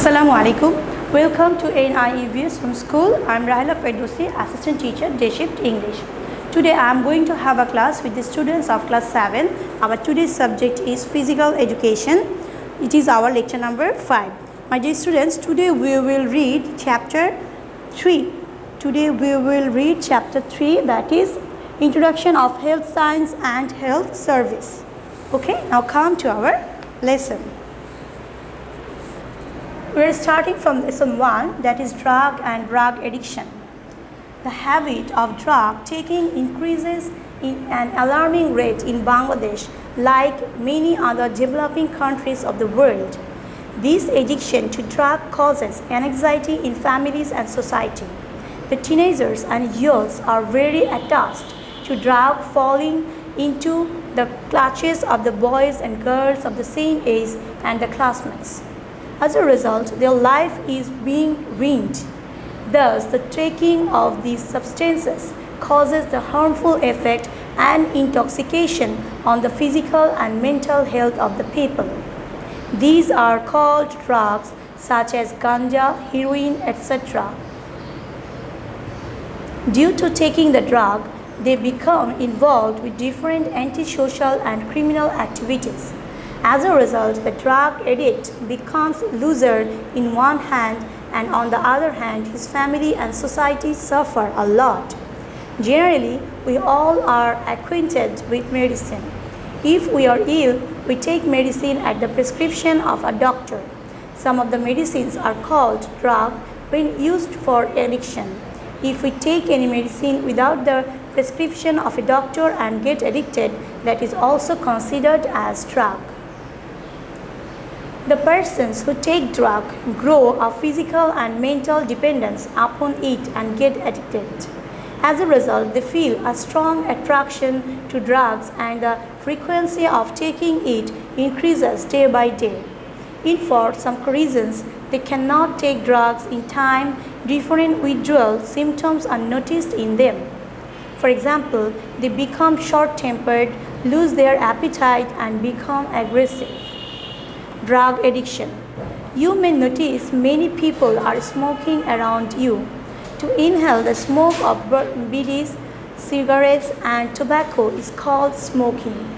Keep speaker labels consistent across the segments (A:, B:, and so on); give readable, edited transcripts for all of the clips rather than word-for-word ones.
A: Assalamu alaikum. Welcome to NIE Views from School. I'm Rahila Ferdowsi, Assistant Teacher, Day Shift English. Today I am going to have a class with the students of class 7. Our today's subject is physical education. It is our lecture number 5. My dear students, today we will read chapter 3. Today we will read chapter 3, that is Introduction of Health Science and Health Service. Okay, now come to our lesson. We are starting from lesson 1, that is drug and drug addiction. The habit of drug taking increases in an alarming rate in Bangladesh, like many other developing countries of the world. This addiction to drug causes anxiety in families and society. The teenagers and youths are very attached to drug, falling into the clutches of the boys and girls of the same age and the classmates. As a result, their life is being ruined. Thus, the taking of these substances causes the harmful effect and intoxication on the physical and mental health of the people. These are called drugs such as ganja, heroin, etc. Due to taking the drug, they become involved with different antisocial and criminal activities. As a result, the drug addict becomes loser in one hand, and on the other hand, his family and society suffer a lot. Generally, we all are acquainted with medicine. If we are ill, we take medicine at the prescription of a doctor. Some of the medicines are called drug when used for addiction. If we take any medicine without the prescription of a doctor and get addicted, that is also considered as drug. The persons who take drug grow a physical and mental dependence upon it and get addicted. As a result, they feel a strong attraction to drugs and the frequency of taking it increases day by day. If for some reasons they cannot take drugs in time, different withdrawal symptoms are noticed in them. For example, they become short-tempered, lose their appetite, and become aggressive. Drug addiction. You may notice many people are smoking around you. To inhale the smoke of bidis, cigarettes, and tobacco is called smoking.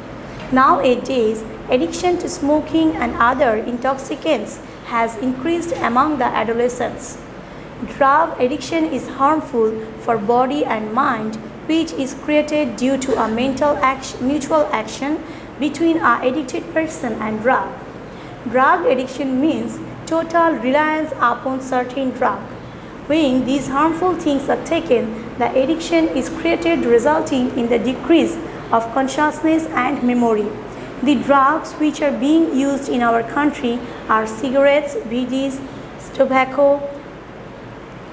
A: Nowadays, addiction to smoking and other intoxicants has increased among the adolescents. Drug addiction is harmful for body and mind, which is created due to a mutual action between an addicted person and drug. Drug addiction means total reliance upon certain drug. When these harmful things are taken, the addiction is created, resulting in the decrease of consciousness and memory. The drugs which are being used in our country are cigarettes, bidis, tobacco,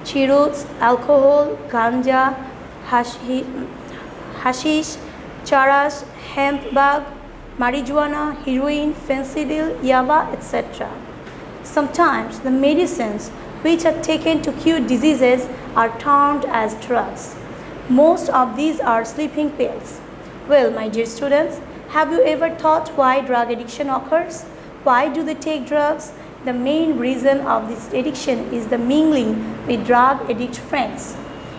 A: churros, alcohol, ganja, hashish, charas, hemp bug, marijuana, heroin, fentanyl, yaba, etc. Sometimes the medicines which are taken to cure diseases are termed as drugs. Most of these are sleeping pills. Well, my dear students, have you ever thought why drug addiction occurs? Why do they take drugs? The main reason of this addiction is the mingling with drug addict friends.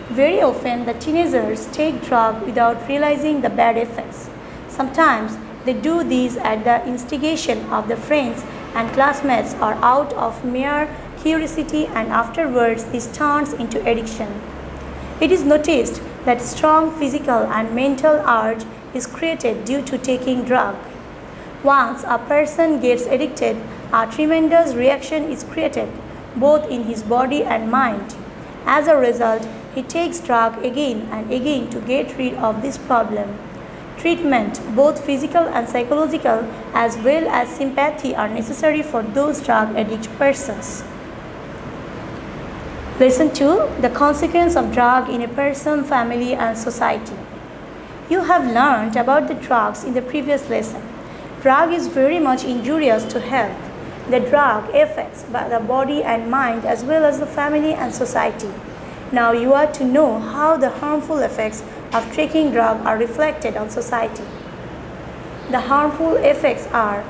A: Very often, the teenagers take drugs without realizing the bad effects. Sometimes, they do this at the instigation of the friends and classmates or out of mere curiosity, and afterwards this turns into addiction. It is noticed that strong physical and mental urge is created due to taking drug. Once a person gets addicted, a tremendous reaction is created both in his body and mind. As a result, he takes drug again and again to get rid of this problem. Treatment, both physical and psychological, as well as sympathy, are necessary for those drug addict persons. Lesson 2. The consequence of drug in a person, family, and society. You have learned about the drugs in the previous lesson. Drug is very much injurious to health. The drug affects the body and mind as well as the family and society. Now you are to know how the harmful effects of taking drug are reflected on society. The harmful effects are: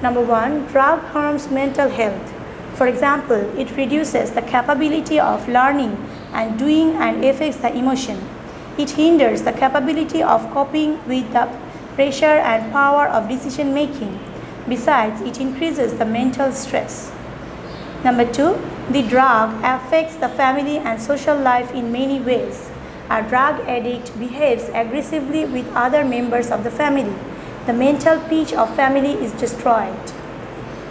A: number 1, drug harms mental health. For example, it reduces the capability of learning and doing and affects the emotion. It hinders the capability of coping with the pressure and power of decision making. Besides, it increases the mental stress. Number 2, the drug affects the family and social life in many ways. A drug addict behaves aggressively with other members of the family. The mental peace of family is destroyed.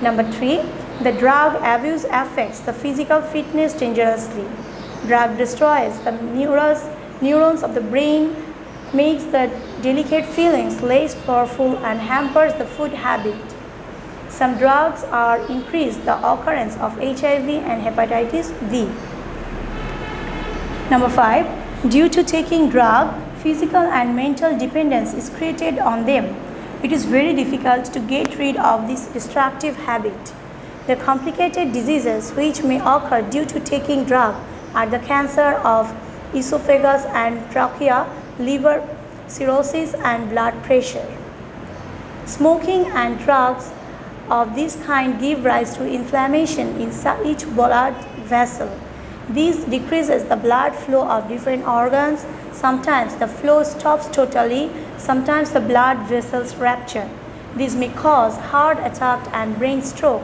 A: Number 3, the drug abuse affects the physical fitness dangerously. Drug destroys the neurons of the brain, makes the delicate feelings less powerful, and hampers the food habit. Some drugs are increase the occurrence of HIV and hepatitis B. Number 5, due to taking drug, physical and mental dependence is created on them. It is very difficult to get rid of this destructive habit. The complicated diseases which may occur due to taking drug are the cancer of esophagus and trachea, liver cirrhosis, and blood pressure. Smoking and drugs of this kind give rise to inflammation in each blood vessel. This decreases the blood flow of different organs. Sometimes the flow stops totally, sometimes the blood vessels rupture. This may cause heart attack and brain stroke.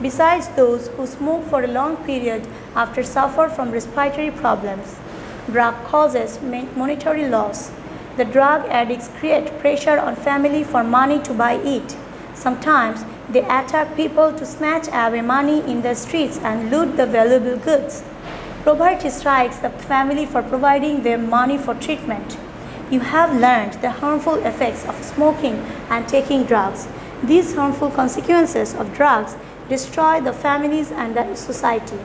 A: Besides, those who smoke for a long period after suffer from respiratory problems. Drug causes monetary loss. The drug addicts create pressure on family for money to buy it. Sometimes they attack people to snatch away money in the streets and loot the valuable goods. Poverty strikes the family for providing them money for treatment. You have learned the harmful effects of smoking and taking drugs. These harmful consequences of drugs destroy the families and the society.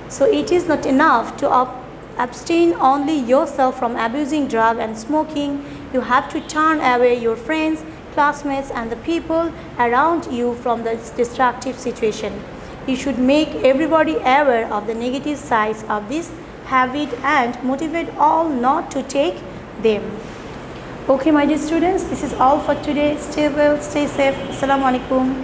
A: So it is not enough to abstain only yourself from abusing drug and smoking. You have to turn away your friends, classmates, and the people around you from this destructive situation. You should make everybody aware of the negative sides of this habit and motivate all not to take them. Okay, my dear students, this is all for today. Stay well, stay safe. Assalamu alaikum.